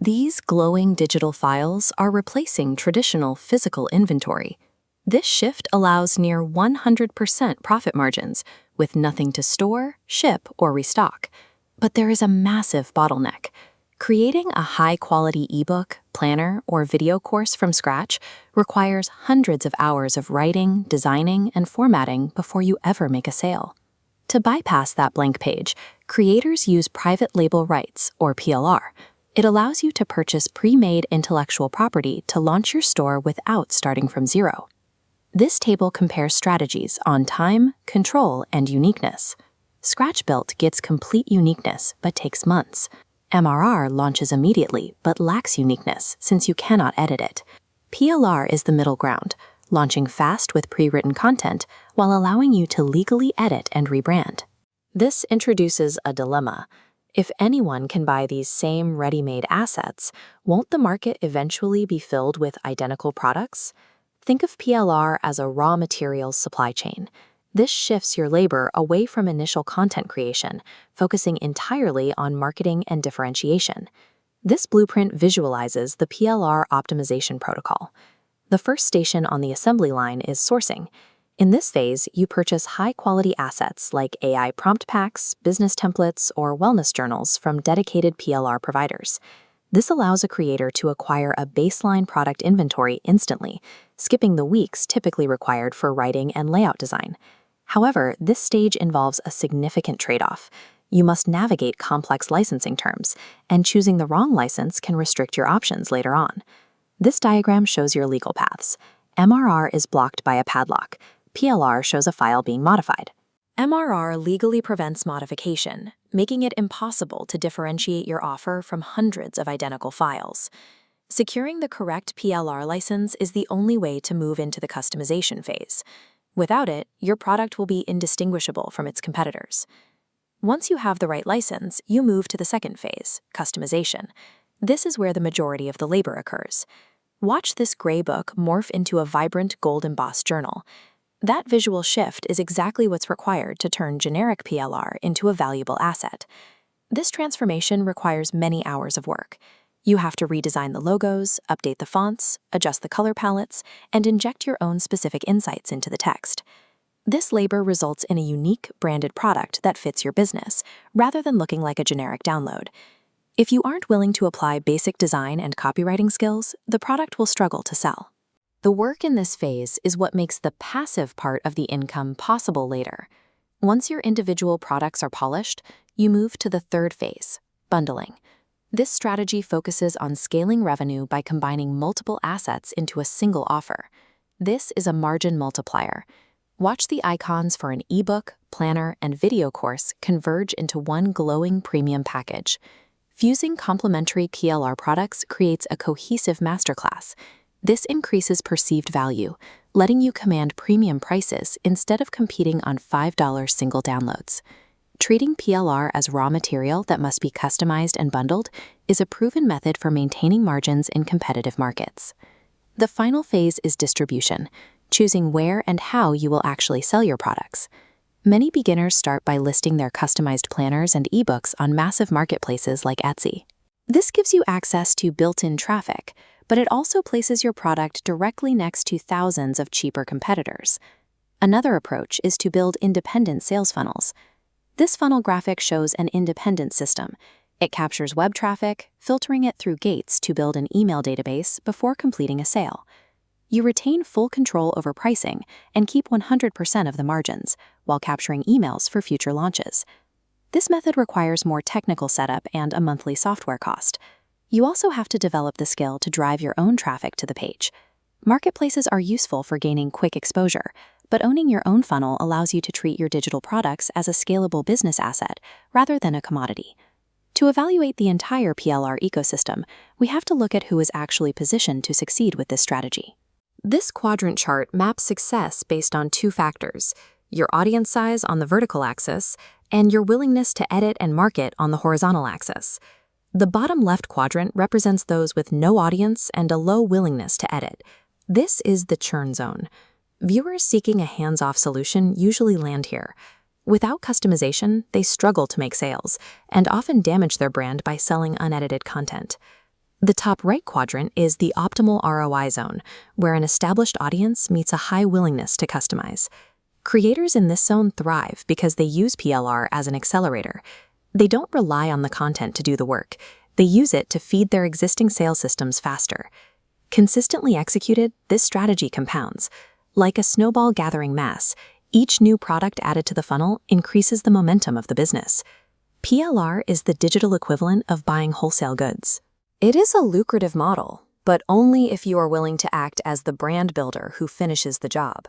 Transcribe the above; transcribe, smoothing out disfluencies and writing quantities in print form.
These glowing digital files are replacing traditional physical inventory. This shift allows near 100% profit margins, with nothing to store, ship, or restock. But there is a massive bottleneck. Creating a high-quality ebook, planner, or video course from scratch requires hundreds of hours of writing, designing, and formatting before you ever make a sale. To bypass that blank page, creators use private label rights, or PLR. It allows you to purchase pre-made intellectual property to launch your store without starting from zero. This table compares strategies on time, control, and uniqueness. Scratch-built gets complete uniqueness but takes months. MRR launches immediately but lacks uniqueness since you cannot edit it. PLR is the middle ground, launching fast with pre-written content while allowing you to legally edit and rebrand. This introduces a dilemma. If anyone can buy these same ready-made assets, won't the market eventually be filled with identical products? Think of PLR as a raw materials supply chain. This shifts your labor away from initial content creation, focusing entirely on marketing and differentiation. This blueprint visualizes the PLR optimization protocol. The first station on the assembly line is sourcing. In this phase, you purchase high-quality assets like AI prompt packs, business templates, or wellness journals from dedicated PLR providers. This allows a creator to acquire a baseline product inventory instantly, skipping the weeks typically required for writing and layout design. However, this stage involves a significant trade-off. You must navigate complex licensing terms, and choosing the wrong license can restrict your options later on. This diagram shows your legal paths. MRR is blocked by a padlock. PLR shows a file being modified. MRR legally prevents modification, making it impossible to differentiate your offer from hundreds of identical files. Securing the correct PLR license is the only way to move into the customization phase. Without it, your product will be indistinguishable from its competitors. Once you have the right license, you move to the second phase, customization. This is where the majority of the labor occurs. Watch this gray book morph into a vibrant gold-embossed journal. That visual shift is exactly what's required to turn generic PLR into a valuable asset. This transformation requires many hours of work. You have to redesign the logos, update the fonts, adjust the color palettes, and inject your own specific insights into the text. This labor results in a unique, branded product that fits your business, rather than looking like a generic download. If you aren't willing to apply basic design and copywriting skills, the product will struggle to sell. The work in this phase is what makes the passive part of the income possible later. Once your individual products are polished, you move to the third phase, bundling. This strategy focuses on scaling revenue by combining multiple assets into a single offer. This is a margin multiplier. Watch the icons for an ebook, planner, and video course converge into one glowing premium package. Fusing complementary PLR products creates a cohesive masterclass. This increases perceived value, letting you command premium prices instead of competing on $5 single downloads. Treating PLR as raw material that must be customized and bundled is a proven method for maintaining margins in competitive markets. The final phase is distribution, choosing where and how you will actually sell your products. Many beginners start by listing their customized planners and ebooks on massive marketplaces like Etsy. This gives you access to built-in traffic, but it also places your product directly next to thousands of cheaper competitors. Another approach is to build independent sales funnels. This funnel graphic shows an independent system. It captures web traffic, filtering it through gates to build an email database before completing a sale. You retain full control over pricing and keep 100% of the margins, while capturing emails for future launches. This method requires more technical setup and a monthly software cost. You also have to develop the skill to drive your own traffic to the page. Marketplaces are useful for gaining quick exposure, but owning your own funnel allows you to treat your digital products as a scalable business asset rather than a commodity. To evaluate the entire PLR ecosystem, we have to look at who is actually positioned to succeed with this strategy. This quadrant chart maps success based on two factors: your audience size on the vertical axis and your willingness to edit and market on the horizontal axis. The bottom left quadrant represents those with no audience and a low willingness to edit. This is the churn zone. Viewers seeking a hands-off solution usually land here. Without customization, they struggle to make sales and often damage their brand by selling unedited content. The top right quadrant is the optimal ROI zone, where an established audience meets a high willingness to customize. Creators in this zone thrive because they use PLR as an accelerator. They don't rely on the content to do the work. They use it to feed their existing sales systems faster. Consistently executed, this strategy compounds. Like a snowball gathering mass, each new product added to the funnel increases the momentum of the business. PLR is the digital equivalent of buying wholesale goods. It is a lucrative model, but only if you are willing to act as the brand builder who finishes the job.